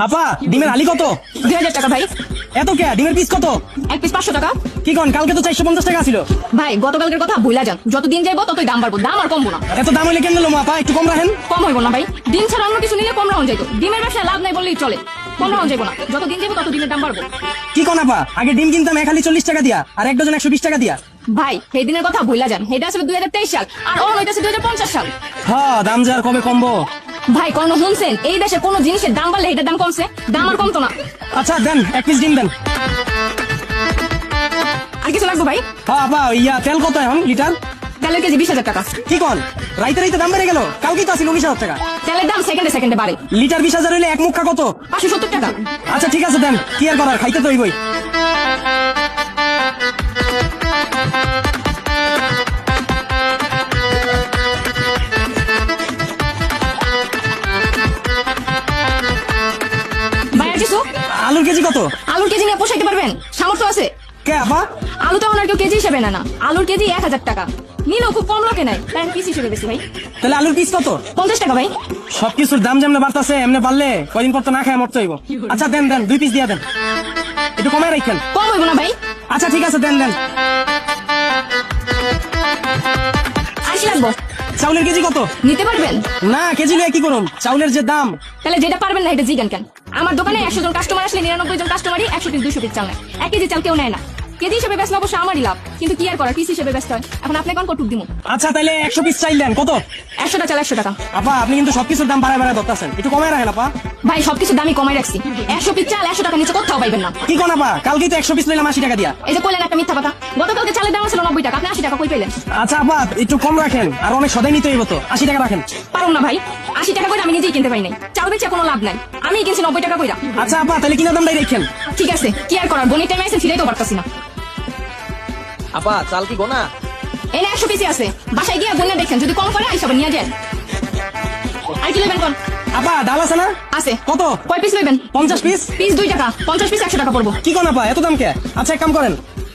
আপা ডিমের আলি কত? 2000 টাকা ভাই। এত কে? ডিমের পিস কত? এক পিস 500 টাকা। কি কোন? কালকে তো 450 টাকা ছিল। ভাই গতকালকের কথা ভুলা যান, যতদিন যাইবো ততই দাম বাড়বো, দাম আর কমবো না। এত দাম হইলে কেন নিলো আপা? একটু কম রাখেন। কম হইব না ভাই, ডিম ছাড়া অন্য কিছু নিলে কম রাউন্ড যাইতো। ডিমের ব্যবসায় লাভ নাই বললেই চলে, কম রাউন্ড যাইবো না। যতদিন যাইবো তত ডিমের দাম বাড়বো। কি কোন আপা? আগে ডিম কিনতাম এক হালি 40 টাকা দিয়া, আর এক ডজন 120 টাকা দিয়া। ভাই সেই দিনের কথা ভুলা যান, এটা আসলে 2023 সাল আর ও হইতাছে 2050 সাল। হ্যাঁ, দাম যে আর কবে কমবো? ভাই কোন শুনছেন এই দেশে কোন জিনিসের দাম বাড়লে এটার দাম কমছে? দাম আর কমতো না। আচ্ছা দেন, এক পিস ডিম দেন। আর কিছু লাগবে ভাই? হ্যাঁ আপা, ইয়া তেল কত এখন লিটার? তেলের কেজি 20,000 টাকা। কি কোন? রাইতে রাইতে দাম বেড়ে গেল। কালকেই তো আছিল 19,000 টাকা। তেলের দাম সেকেন্ডে সেকেন্ডে বাড়ে। লিটার 20,000 হইলে এক মুখা কত? 570 টাকা। আচ্ছা ঠিক আছে দেন, কি আর করার, খাইতে তো হইবই। ভাই আর কিছু? আলুর কেজি কত? আলুর কেজি নিয়ে পোষাইতে পারবেন? সামর্থ্য আছে? কে আপা? আলু তো ওনার কেউ কেজি হিসেবে না, আলুর কেজি 1000 টাকা। নিলেও খুব কম লোকে নেয়, তাই পিস হিসেবে বেশি ভাই। তাহলে আলুর পিস কত? 50 টাকা ভাই। সবকিছুর দাম যেমনে বাড়তাছে এমনি বাড়লে কয়দিন পর তো না খায় মরতে হইব। আচ্ছা দেন দেন, 2 পিস দিয়া দেন, একটু কমায় রাখেন। কম হইব না ভাই? আচ্ছা ঠিক আছে দেন দেন। আর কি লাগবো? চাউলের কেজি কত? নিতে পারবেন? না, কেজি নিয়ে কি করুম? চাউলের যে দাম। তাহলে যেটা পারবেন না এটা জিগান কেন? আমার দোকানে 100 জন কাস্টমার আসলে 99 জন কাস্টমারই 100 পিস 200 পিস চাল নেয়। 1 কেজি চাল কেউ নেয় না। কেজি হিসেবে বেচলে অবশ্য আমারই লাভ, কিন্তু কি আর করার, পিস হিসেবে বেচতে হয়। এখন আপনি কোন কটুক দিব? আচ্ছা তাইলে 100 পিস চাইল দেন। কত? 100 টা চাল 100 টাকা। আপা আপনি কিন্তু সবকিছুর দাম বাড়ায় বাড়ায় ধরতেছেন, একটু কমায় রাখেন আপা। ভাই সবকিছু দামই কমাই রাখছি। 100 পিস চাল 100 টাকা নিচে কোথাও পাইবেন না। কি কোন আপা? কালকেই তো 100 পিস লইলাম 80 টাকা দিয়া। এই যে কইলেন একটা মিথ্যা কথা। গতকালকে চালের দাম ছিল 90 টাকা, আপনি 80 টাকা কই পেলেন? আচ্ছা আপা একটু কম রাখেন, আর অনেক সদাই নিতে হইব তো। 80 টাকা রাখেন। পারুম না ভাই, 80 টাকা করে আমি নিজেই কিনতে পারি নাই। চাল বেচে কোনো লাভ নাই, আমি কিনছি 90 টাকা কইরা। আচ্ছা আপা তাহলে কিনা দামটাই রাখেন। ঠিক আছে, কি আর করার, বনি টাইম আইছে ফিরেই তো পারতাছি না। আপা চাল কি গোনা? এনে 100 পিসি আছে, বাসায় গিয়ে গুনে দেখেন, যদি কম করে আইসা নিয়ে যান। আর কি লইবেন কোন? আপা ডাল আছে না? আছে। কত? কয় পিস লইবেন? 50 পিস। পিস 2 টাকা, 50 পিস 100 টাকা পড়বো। কি কোন আপা, এত দাম কে? আচ্ছা এক কাম করেন,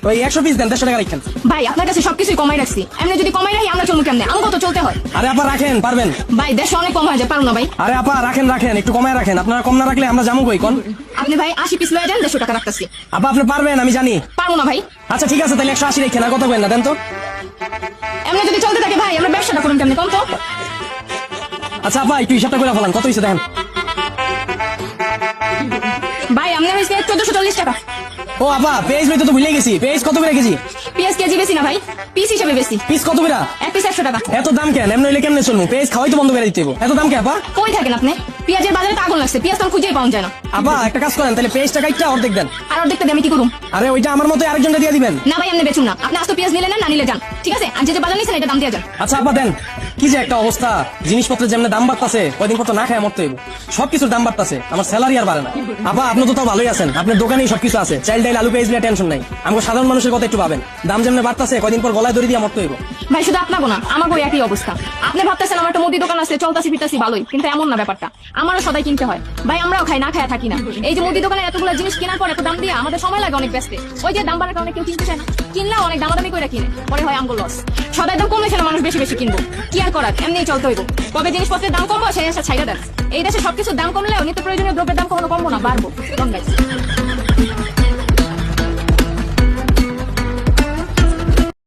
ওই 100 পিস দেন, 150 টাকা রাখেন। ভাই আপনার কাছে সবকিছুই কমাই রাখছি, এমনি যদি কমাই রাখি আমরা চলবো কেমনে? আমাকে তো চলতে হয়। আরে আপা রাখেন, পারবেন। ভাই দেশে অনেক কম হয়ে যায়, পারুন না ভাই। আরে আপা রাখেন রাখেন, একটু কমায় রাখেন। আপনারা কম না রাখলে আমরা জামু কই কোন? আপনি ভাই 80 পিস লয়ে যান, 150 টাকা রাখতেছি। আপা আপনি পারবেন, আমি জানি। পারবো না ভাই। আচ্ছা ঠিক আছে তাহলে 180 রাখেন, আর কত করেন না দেন তো। এমনি যদি চলতে থাকে ভাই আমরা ব্যবসাটা করুন কেমনে, কম তো? আচ্ছা আপা একটু হিসাবটা করে ফেলান, কত হইছে দেখেন। ভাই আপনার হয়েছে 1440 টাকা। ও আপা পেঁয়াজ লইতে তো ভুলে গেছি, পেঁয়াজ কত করে কেজি? পেঁয়াজ কেজি বেশি না ভাই, পিস হিসেবে বেশি। পিস কত করে? এক পিস 100 টাকা। এত দাম কেন? এমন হইলে কেমনে চলবো? পেঁয়াজ খাওয়াই তো বন্ধ করে দিতে হইব। এত দাম কে আপা? কই থাকেন আপনি? পেঁয়াজের বাজারে তো আগুন লাগছে, পেঁয়াজ তো খুঁজেই পাওয়া যায় না। আপা একটা কাজ করেন, তাহলে পেঁয়াজটা কাইটটা অর্ধেক দেন। আর অর্ধেকটা দিয়ে আমি কি করুম? আরে ওইটা আমার মতো আরেকজনকে দিয়ে দিবেন। না ভাই এমনি বেচুন না, আপনি আস্ত পেঁয়াজ নিলে না নিলে যান, ঠিক আছে? আর যে বাজার নিছেন এটা দাম দিয়ে যান। আচ্ছা আপা দেন। কি যে একটা অবস্থা, জিনিসপত্রের যেমন দাম বাড়তাছে, কয়দিন পর তো না খায় মরতে হইব। সবকিছুর দাম বাড়তাছে, আমার স্যালারি আর বাড়ে না। আপা আপনি তো তাও ভালোই আছেন, আপনার দোকানেই সবকিছু আছে, চাইল ডাইল আলু পেঁয়াজ নিয়ে টেনশন নাই। আমাকে সাধারণ মানুষের কথা একটু ভাবেন, দাম যেমন বাড়তাছে কয়দিন পর গলায় দড়ি দিয়ে মরতে হইব। ভাই শুধু আপনাকে না, আমাকেও একই অবস্থা। আপনি ভাবতেছেন আমার একটা মুদি দোকান আছে, চলতাছি ফিরতাছি ভালোই, কিন্তু এমন না ব্যাপারটা। আমারও সদাই কিনতে হয় ভাই, আমরাও খাই না খায় থাকি না। এই যে মুদি দোকানে এতগুলো জিনিস কেনার পর এত দাম দিয়ে আমাদের সময় লাগে অনেক ব্যস্ত। ওই যে দাম বাড়ার কারণে কেউ কিনতে চায় না, কিনলেও অনেক দামাদামি করে কিনে, পরে হয় আমগুলো লস। সদাই দাম কমলে খেলে মানুষ বেশি বেশি কিনবো, কি আর করার, এমনিই চলতে হইব। কবে জিনিসপত্রের দাম কমবো সেই আশা ছাইড়া দেন। এই দেশে সবকিছুর দাম কমলেও নিত্য প্রয়োজনীয় দ্রব্যের দাম কখনো কমবো না, বাড়বো।